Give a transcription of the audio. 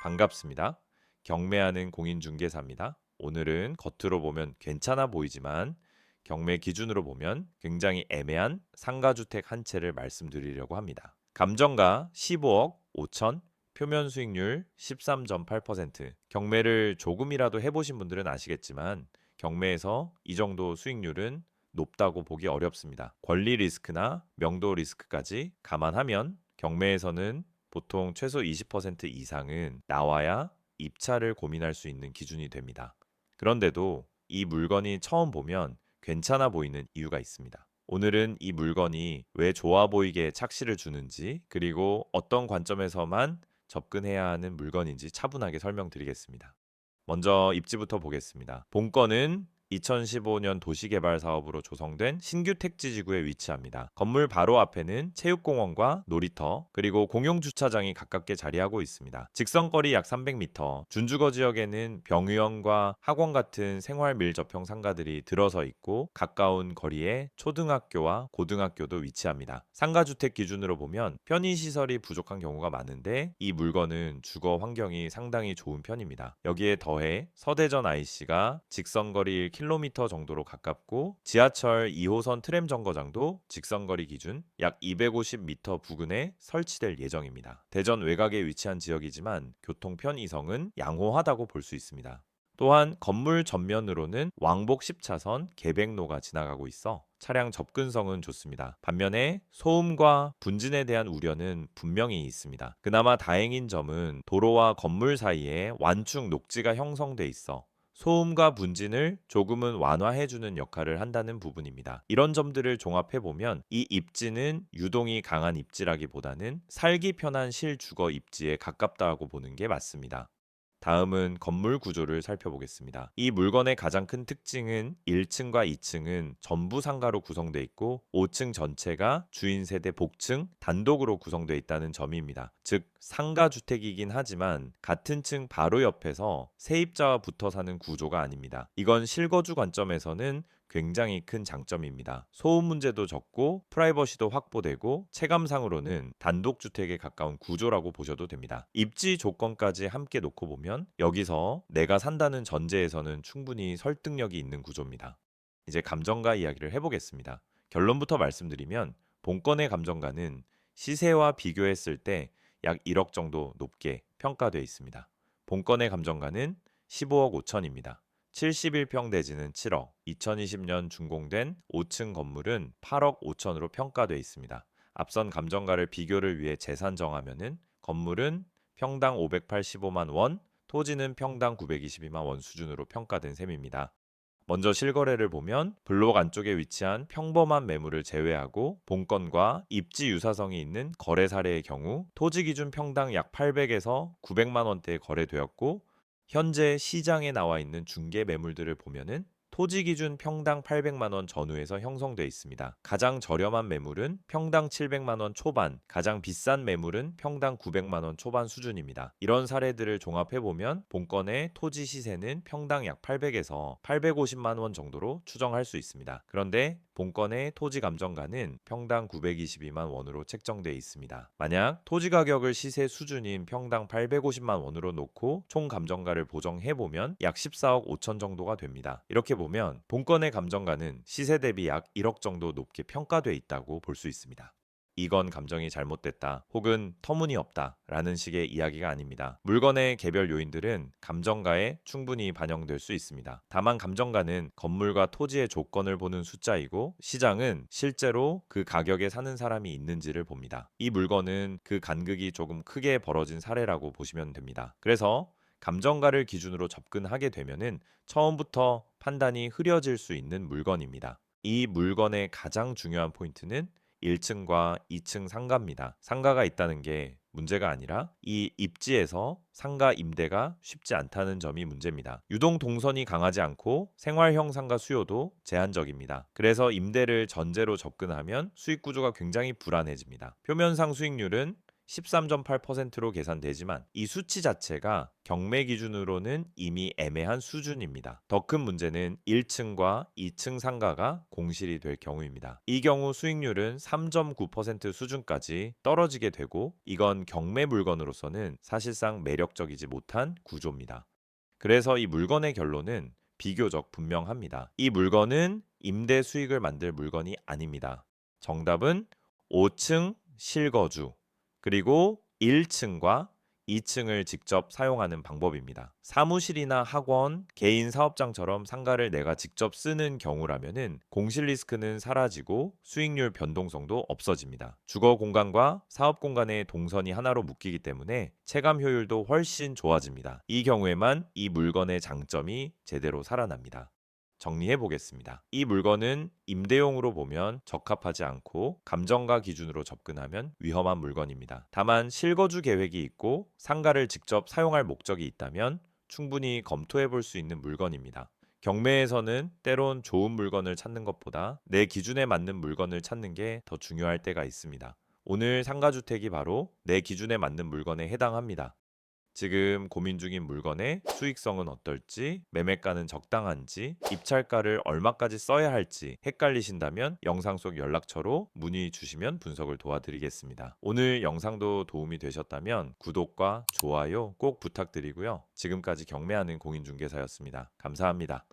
반갑습니다. 경매하는 공인중개사입니다. 오늘은 겉으로 보면 괜찮아 보이지만 경매 기준으로 보면 굉장히 애매한 상가주택 한 채를 말씀드리려고 합니다. 감정가 15억 5천, 표면 수익률 13.8%. 경매를 조금이라도 해보신 분들은 아시겠지만 경매에서 이 정도 수익률은 높다고 보기 어렵습니다. 권리 리스크나 명도 리스크까지 감안하면 경매에서는 보통 최소 20% 이상은 나와야 입찰을 고민할 수 있는 기준이 됩니다. 그런데도 이 물건이 처음 보면 괜찮아 보이는 이유가 있습니다. 오늘은 이 물건이 왜 좋아 보이게 착시를 주는지, 그리고 어떤 관점에서만 접근해야 하는 물건인지 차분하게 설명드리겠습니다. 먼저 입지부터 보겠습니다. 본건은 2015년 도시개발 사업으로 조성된 신규 택지지구에 위치합니다. 건물 바로 앞에는 체육공원과 놀이터, 그리고 공용주차장이 가깝게 자리하고 있습니다. 직선거리 약 300m, 준주거 지역에는 병의원과 학원 같은 생활 밀접형 상가들이 들어서 있고 가까운 거리에 초등학교와 고등학교도 위치합니다. 상가주택 기준으로 보면 편의시설이 부족한 경우가 많은데 이 물건은 주거 환경이 상당히 좋은 편입니다. 여기에 더해 서대전 IC가 직선거리 1km 정도로 가깝고 지하철 2호선 트램 정거장도 직선거리 기준 약 250m 부근에 설치될 예정입니다. 대전 외곽에 위치한 지역이지만 교통 편의성은 양호하다고 볼 수 있습니다. 또한 건물 전면으로는 왕복 10차선 계백로가 지나가고 있어 차량 접근성은 좋습니다. 반면에 소음과 분진에 대한 우려는 분명히 있습니다. 그나마 다행인 점은 도로와 건물 사이에 완충 녹지가 형성돼 있어 소음과 분진을 조금은 완화해주는 역할을 한다는 부분입니다. 이런 점들을 종합해보면 이 입지는 유동이 강한 입지라기보다는 살기 편한 실주거 입지에 가깝다고 보는 게 맞습니다. 다음은 건물 구조를 살펴보겠습니다. 이 물건의 가장 큰 특징은 1층과 2층은 전부 상가로 구성되어 있고 5층 전체가 주인 세대 복층 단독으로 구성되어 있다는 점입니다. 즉 상가 주택이긴 하지만 같은 층 바로 옆에서 세입자와 붙어 사는 구조가 아닙니다. 이건 실거주 관점에서는 굉장히 큰 장점입니다. 소음 문제도 적고 프라이버시도 확보되고 체감상으로는 단독주택에 가까운 구조라고 보셔도 됩니다. 입지 조건까지 함께 놓고 보면 여기서 내가 산다는 전제에서는 충분히 설득력이 있는 구조입니다. 이제 감정가 이야기를 해보겠습니다. 결론부터 말씀드리면 본건의 감정가는 시세와 비교했을 때 약 1억 정도 높게 평가되어 있습니다. 본건의 감정가는 15억 5천입니다. 71평 대지는 7억, 2020년 준공된 5층 건물은 8억 5천으로 평가되어 있습니다. 앞선 감정가를 비교를 위해 재산 정하면은 건물은 평당 585만 원, 토지는 평당 922만 원 수준으로 평가된 셈입니다. 먼저 실거래를 보면 블록 안쪽에 위치한 평범한 매물을 제외하고 본건과 입지 유사성이 있는 거래 사례의 경우 토지 기준 평당 약 800에서 900만 원대에 거래되었고 현재 시장에 나와 있는 중개 매물들을 보면은 토지 기준 평당 800만 원 전후에서 형성돼 있습니다. 가장 저렴한 매물은 평당 700만 원 초반, 가장 비싼 매물은 평당 900만 원 초반 수준입니다. 이런 사례들을 종합해 보면 본건의 토지 시세는 평당 약 800에서 850만 원 정도로 추정할 수 있습니다. 그런데 본건의 토지 감정가는 평당 922만 원으로 책정돼 있습니다. 만약 토지 가격을 시세 수준인 평당 850만 원으로 놓고 총 감정가를 보정해 보면 약 14억 5천 정도가 됩니다. 이렇게 보면 본건의 감정가는 시세 대비 약 1억 정도 높게 평가돼 있다고 볼 수 있습니다. 이건 감정이 잘못됐다 혹은 터무니없다 라는 식의 이야기가 아닙니다. 물건의 개별 요인들은 감정가에 충분히 반영될 수 있습니다. 다만 감정가는 건물과 토지의 조건을 보는 숫자이고 시장은 실제로 그 가격에 사는 사람이 있는지를 봅니다. 이 물건은 그 간극이 조금 크게 벌어진 사례라고 보시면 됩니다. 그래서 감정가를 기준으로 접근하게 되면은 처음부터 판단이 흐려질 수 있는 물건입니다. 이 물건의 가장 중요한 포인트는 1층과 2층 상가입니다. 상가가 있다는 게 문제가 아니라 이 입지에서 상가 임대가 쉽지 않다는 점이 문제입니다. 유동 동선이 강하지 않고 생활형 상가 수요도 제한적입니다. 그래서 임대를 전제로 접근하면 수익 구조가 굉장히 불안해집니다. 표면상 수익률은 13.8%로 계산되지만 이 수치 자체가 경매 기준으로는 이미 애매한 수준입니다. 더 큰 문제는 1층과 2층 상가가 공실이 될 경우입니다. 이 경우 수익률은 3.9% 수준까지 떨어지게 되고 이건 경매 물건으로서는 사실상 매력적이지 못한 구조입니다. 그래서 이 물건의 결론은 비교적 분명합니다. 이 물건은 임대 수익을 만들 물건이 아닙니다. 정답은 5층 실거주, 그리고 1층과 2층을 직접 사용하는 방법입니다. 사무실이나 학원, 개인 사업장처럼 상가를 내가 직접 쓰는 경우라면은 공실 리스크는 사라지고 수익률 변동성도 없어집니다. 주거 공간과 사업 공간의 동선이 하나로 묶이기 때문에 체감 효율도 훨씬 좋아집니다. 이 경우에만 이 물건의 장점이 제대로 살아납니다. 정리해 보겠습니다. 이 물건은 임대용으로 보면 적합하지 않고 감정가 기준으로 접근하면 위험한 물건입니다. 다만 실거주 계획이 있고 상가를 직접 사용할 목적이 있다면 충분히 검토해 볼 수 있는 물건입니다. 경매에서는 때론 좋은 물건을 찾는 것보다 내 기준에 맞는 물건을 찾는 게 더 중요할 때가 있습니다. 오늘 상가주택이 바로 내 기준에 맞는 물건에 해당합니다. 지금 고민 중인 물건의 수익성은 어떨지, 매매가는 적당한지, 입찰가를 얼마까지 써야 할지 헷갈리신다면 영상 속 연락처로 문의 주시면 분석을 도와드리겠습니다. 오늘 영상도 도움이 되셨다면 구독과 좋아요 꼭 부탁드리고요. 지금까지 경매하는 공인중개사였습니다. 감사합니다.